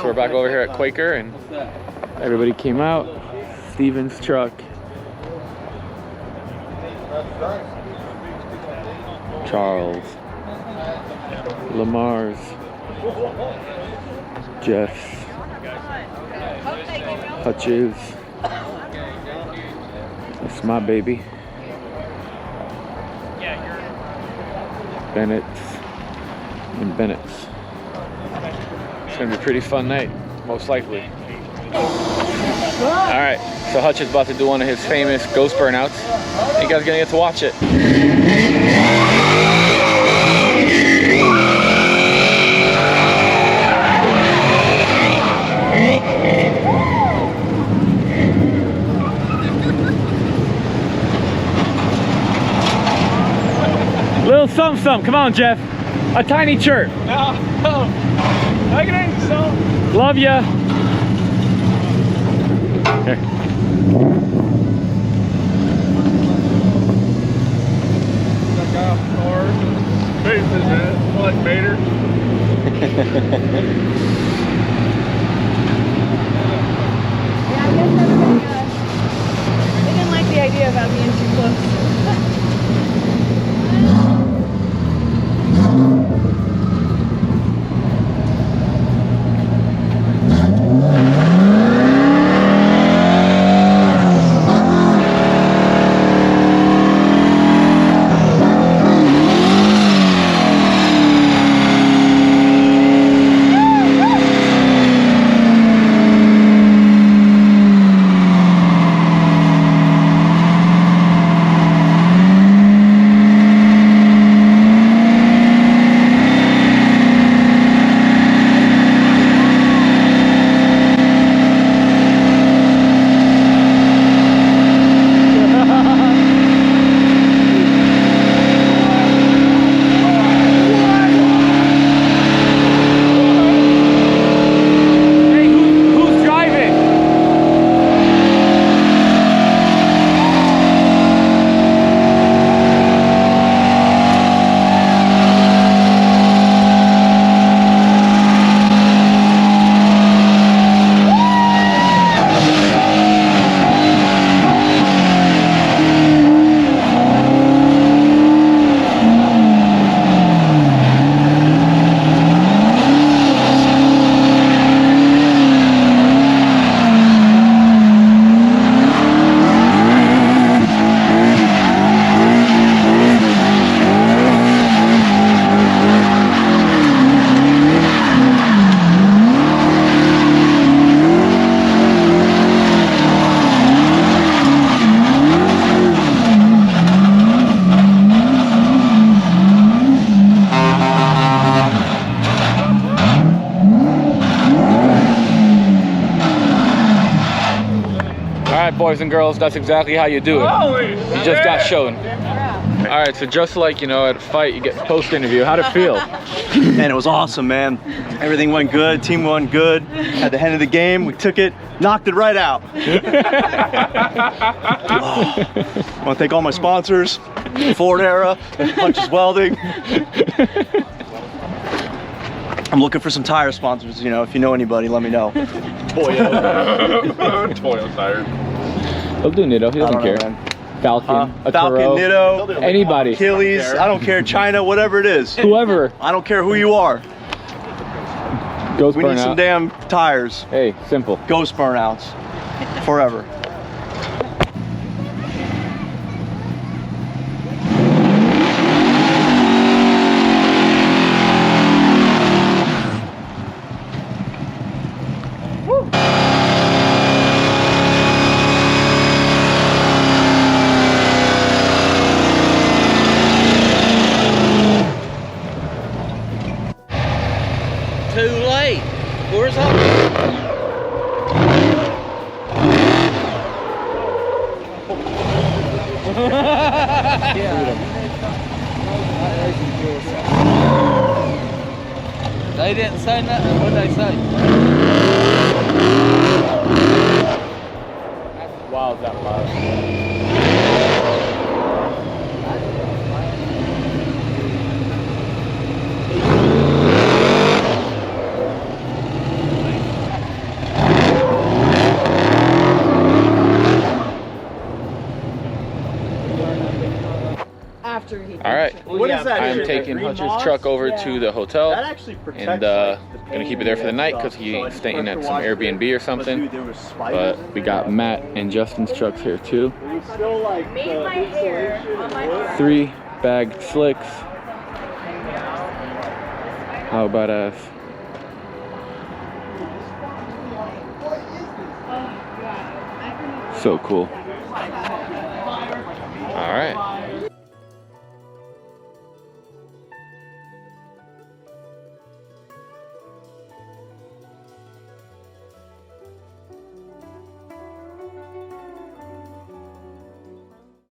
So we're back over here at Quaker, and everybody came out. Steven's truck. Charles. Lamar's. Jeff's. Hutch's. That's my baby. Bennett's and Bennett's. It's gonna be a pretty fun night, most likely. Alright, so Hutch is about to do one of his famous Ghost Burnouts. You guys are gonna get to watch it. Little something, come on, Jeff. A tiny chirp. No. I can eat some. Love ya. Here. That guy off the car. Faces, man. I like Vader. Yeah, I guess everybody, they didn't like the idea about being too close. Boys and girls, that's exactly how you do it. You just got shown. All right, so just like, you know, at a fight, you get post-interview. How'd it feel? Man, it was awesome, man. Everything went good, team went good. At the end of the game, we took it, knocked it right out. I want to thank all my sponsors, Ford Era, Punches Welding. I'm looking for some tire sponsors, you know, if you know anybody, let me know. Toyo. Toyo tires. He'll do Nitto, he doesn't care. Know, Falcon, a Falcon, Turo, Nitto, anybody. Achilles, I don't care, China, whatever it is. Whoever. I don't care who you are. Ghost We need some Burnout. damn tires. Hey, simple. Ghost Burnouts. Forever. Too late. Where's up? They didn't say nothing. What'd they say? That's wild, that loud. after he. All right. What is that? I'm shit? taking Green Hutcher's moss? truck over Yeah. to the hotel. That actually protects, And like, the gonna keep it paint there for the and night stuff, because so I he's just staying at pressure some wash it. Airbnb or But something. dude, there was spiders But we got Matt and Justin's trucks here too. It was still like Made my hair on my arm. 3 bagged slicks. How badass. So cool. All right.